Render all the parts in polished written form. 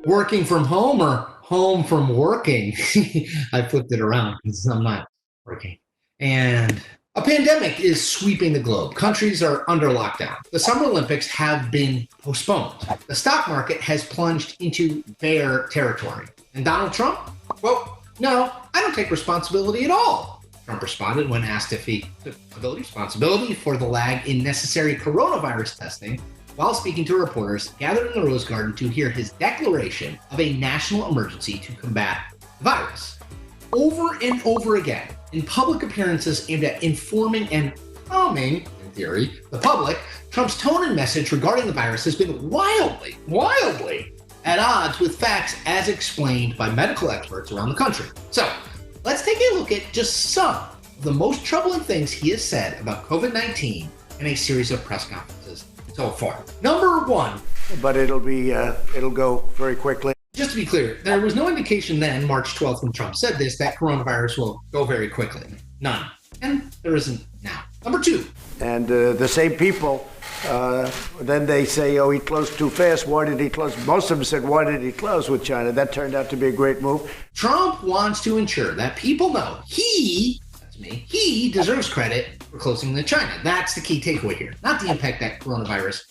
Working from home or home from working? I flipped it around because I'm not working. And a pandemic is sweeping the globe. Countries are under lockdown. The Summer Olympics have been postponed. The stock market has plunged into bear territory. And Donald Trump? Well, no, I don't take responsibility at all. Trump responded when asked if he took responsibility for the lag in necessary coronavirus testing while speaking to reporters gathered in the Rose Garden to hear his declaration of a national emergency to combat the virus. Over and over again, in public appearances aimed at informing and calming, in theory, the public, Trump's tone and message regarding the virus has been wildly at odds with facts as explained by medical experts around the country. So, let's take a look at just some of the most troubling things he has said about COVID-19 in a series of press conferences so far. Number one. But it'll go very quickly. Just to be clear, there was no indication then, March 12th, when Trump said this, that coronavirus will go very quickly. None. And there isn't now. Number two. And the same people, then they say, oh, he closed too fast. Why did he close? Most of them said, why did he close with China? That turned out to be a great move. Trump wants to ensure that people know he deserves credit for closing with China. That's the key takeaway here, not the impact that coronavirus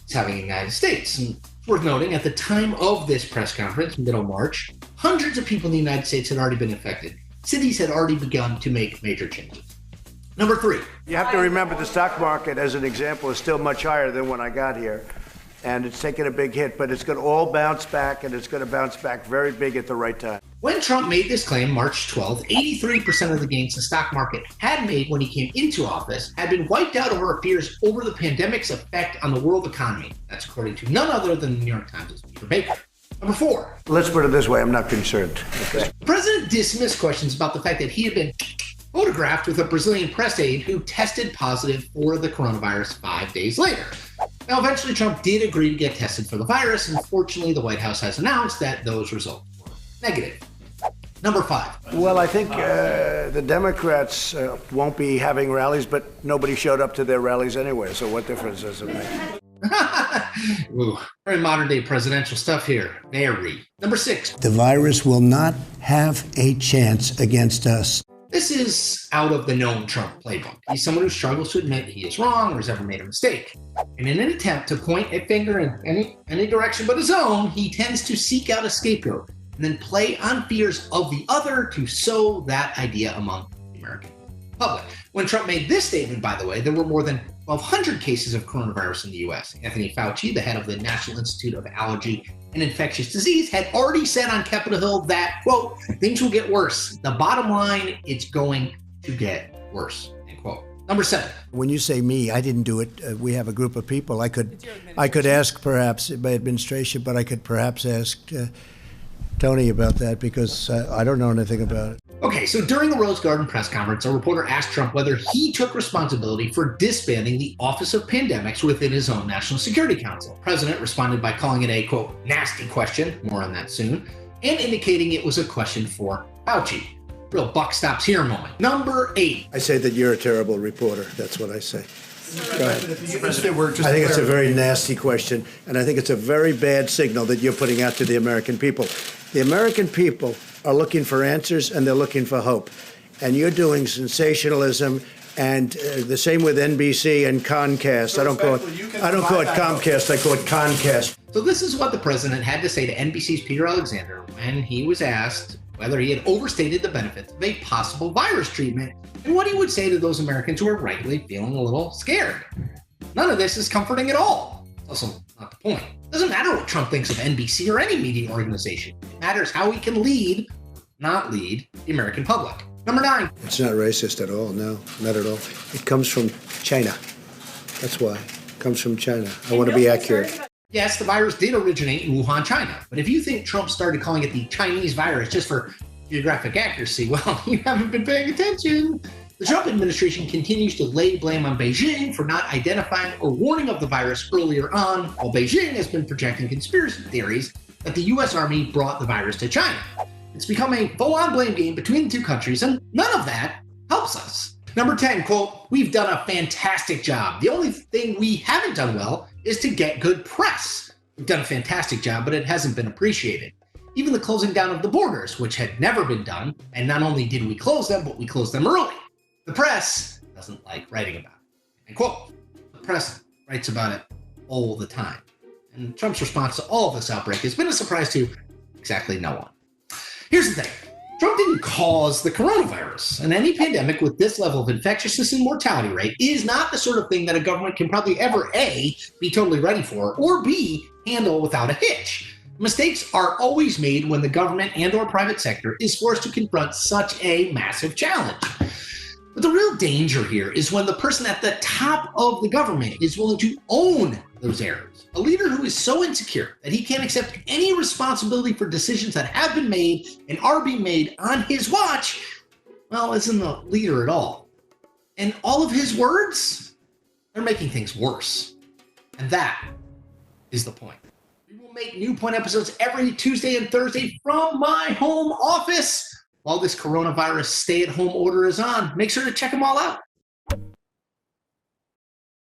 is having in the United States. And it's worth noting, at the time of this press conference, middle March, hundreds of people in the United States had already been infected. Cities had already begun to make major changes. Number three. You have to remember the stock market, as an example, is still much higher than when I got here. And it's taken a big hit, but it's going to all bounce back, and it's going to bounce back very big at the right time. When Trump made this claim March 12th, 83% of the gains the stock market had made when he came into office had been wiped out over fears over the pandemic's effect on the world economy. That's according to none other than the New York Times' Peter Baker. Number four. Let's put it this way, I'm not concerned. Okay. The president dismissed questions about the fact that he had been photographed with a Brazilian press aide who tested positive for the coronavirus 5 days later. Now, eventually, Trump did agree to get tested for the virus, and fortunately, the White House has announced that those results were negative. Number five. Well, I think the Democrats won't be having rallies, but nobody showed up to their rallies anyway, so what difference does it make? Ooh, very modern-day presidential stuff here. Very. Number six. The virus will not have a chance against us. This is out of the known Trump playbook. He's someone who struggles to admit he is wrong or has ever made a mistake. And in an attempt to point a finger in any direction but his own, he tends to seek out a scapegoat and then play on fears of the other to sow that idea among the American public. When Trump made this statement, by the way, there were more than 1,200 cases of coronavirus in the U.S. Anthony Fauci, the head of the National Institute of Allergy and Infectious Disease, had already said on Capitol Hill that, quote, things will get worse. The bottom line, it's going to get worse, end quote. Number seven. When you say me, I didn't do it. We have a group of people. I could ask perhaps my administration, but I could perhaps ask Tony about that because I don't know anything about it. Okay, so during the Rose Garden press conference, a reporter asked Trump whether he took responsibility for disbanding the Office of Pandemics within his own National Security Council. The president responded by calling it a, quote, nasty question, more on that soon, and indicating it was a question for Fauci. Real buck stops here moment. Number eight. I say that you're a terrible reporter. That's what I say. Go ahead. I think it's a very nasty question, and I think it's a very bad signal that you're putting out to the American people. The American people are looking for answers, and they're looking for hope. And you're doing sensationalism, and the same with NBC and Comcast. I don't call it Comcast, I call it Concast. So this is what the president had to say to NBC's Peter Alexander when he was asked whether he had overstated the benefits of a possible virus treatment and what he would say to those Americans who are rightly feeling a little scared. None of this is comforting at all. It's also not the point. It doesn't matter what Trump thinks of NBC or any media organization. It matters how he can lead, not lead, the American public. Number nine. It's not racist at all. No, not at all. It comes from China. That's why. It comes from China. I want to be accurate. Yes, the virus did originate in Wuhan, China. But if you think Trump started calling it the Chinese virus just for geographic accuracy, well, you haven't been paying attention. The Trump administration continues to lay blame on Beijing for not identifying or warning of the virus earlier on, while Beijing has been projecting conspiracy theories that the U.S. Army brought the virus to China. It's become a full-on blame game between the two countries, and none of that helps us. Number 10, quote, we've done a fantastic job. The only thing we haven't done well is to get good press. We've done a fantastic job, but it hasn't been appreciated. Even the closing down of the borders, which had never been done, and not only did we close them, but we closed them early. The press doesn't like writing about it. And quote, the press writes about it all the time. And Trump's response to all of this outbreak has been a surprise to exactly no one. Here's the thing. Trump didn't cause the coronavirus, and any pandemic with this level of infectiousness and mortality rate is not the sort of thing that a government can probably ever A, be totally ready for, or B, handle without a hitch. Mistakes are always made when the government and or private sector is forced to confront such a massive challenge. But the real danger here is when the person at the top of the government is willing to own those errors. A leader who is so insecure that he can't accept any responsibility for decisions that have been made and are being made on his watch, well, isn't a leader at all. And all of his words, they're making things worse. And that is the point. We will make New Point episodes every Tuesday and Thursday from my home office. While this coronavirus stay-at-home order is on, make sure to check them all out.